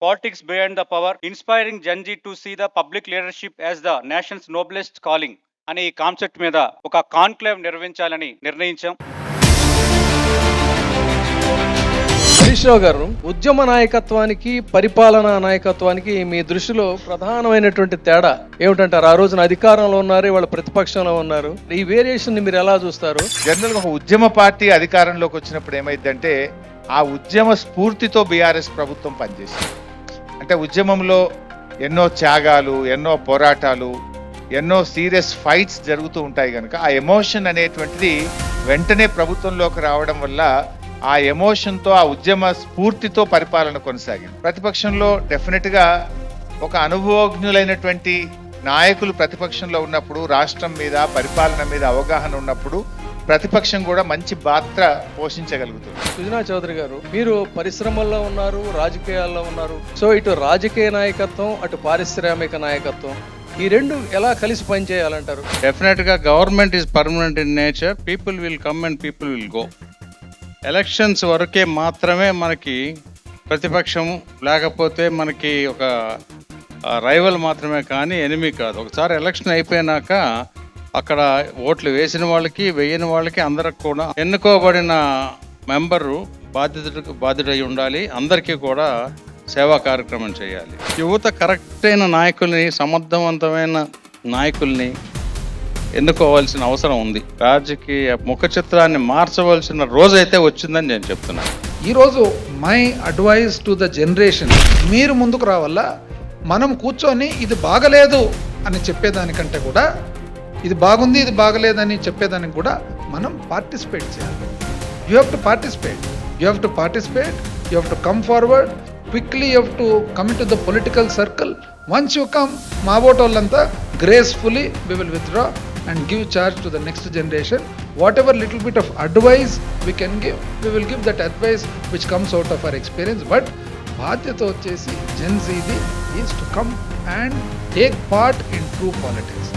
politics beyond the power, inspiring Gen Z to see the public leadership as the nation's noblest calling అనే ఈ concept మీద ఒక conclave నిర్వహించాలని నిర్ణయించాం. హరీష్ రావు గారు, ఉద్యమ నాయకత్వానికి పరిపాలనా నాయకత్వానికి మీ దృష్టిలో ప్రధానమైనటువంటి తేడా ఏమిటంటారు? ఆ రోజున అధికారంలో ఉన్నారు, వాళ్ళ ప్రతిపక్షంలో ఉన్నారు. ఈ వేరియేషన్ ని మీరు ఎలా చూస్తారు? జనరల్ గా ఒక ఉద్యమ పార్టీ అధికారంలోకి వచ్చినప్పుడు ఏమైందంటే ఆ ఉద్యమ స్ఫూర్తితో బీఆర్ఎస్ ప్రభుత్వం పనిచేసింది. అంటే ఉద్యమంలో ఎన్నో త్యాగాలు, ఎన్నో పోరాటాలు, ఎన్నో సీరియస్ ఫైట్స్ జరుగుతూ ఉంటాయి కనుక ఆ ఎమోషన్ అనేటువంటిది వెంటనే ప్రభుత్వంలోకి రావడం వల్ల ఆ ఎమోషన్తో, ఆ ఉద్యమ స్ఫూర్తితో పరిపాలన కొనసాగింది. ప్రతిపక్షంలో డెఫినెట్గా ఒక అనుభవజ్ఞులైనటువంటి నాయకులు ప్రతిపక్షంలో ఉన్నప్పుడు, రాష్ట్రం మీద, పరిపాలన మీద అవగాహన ఉన్నప్పుడు ప్రతిపక్షం కూడా మంచి పాత్ర పోషించగలుగుతుంది. సుజనా చౌదరి గారు, మీరు పరిశ్రమల్లో ఉన్నారు, రాజకీయాల్లో ఉన్నారు. సో ఇటు రాజకీయ నాయకత్వం, అటు పారిశ్రామిక నాయకత్వం, ఈ రెండు ఎలా కలిసి పనిచేయాలంటారు? డెఫినెట్ గా government is permanent in nature. People will come and people will go. Elections వరకే మాత్రమే మనకి ప్రతిపక్షం, లేకపోతే మనకి ఒక రైవల్ మాత్రమే, కానీ ఎనిమి కాదు. ఒకసారి ఎలక్షన్ అయిపోయినాక అక్కడ ఓట్లు వేసిన వాళ్ళకి, వేయని వాళ్ళకి, అందరికి కూడా ఎన్నుకోబడిన మెంబరు బాధ్యుడై ఉండాలి. అందరికీ కూడా సేవా కార్యక్రమం చేయాలి. యువత కరెక్ట్ అయిన నాయకుల్ని, సమర్థవంతమైన నాయకుల్ని ఎన్నుకోవాల్సిన అవసరం ఉంది. రాజకీయ ముఖ చిత్రాన్ని మార్చవలసిన రోజైతే వచ్చిందని నేను చెప్తున్నాను. ఈరోజు my advice to the generation, మీరు ముందుకు రావాలా. మనం కూర్చొని ఇది బాగలేదు అని చెప్పేదానికంటే కూడా ఇది బాగుంది, ఇది బాగలేదని చెప్పేదానికి కూడా మనం పార్టిసిపేట్ చేయాలి. You have to participate, you have to participate, you have to come forward quickly, you have to come in to the political circle. Once you come, మా ఓటోళ్ళంతా gracefully we will withdraw and give charge to the next generation. Whatever little bit of advice we can give, we will give that advice which comes out of our experience. But బాధ్యత వచ్చేసి Gen Z is to come and take part in true politics.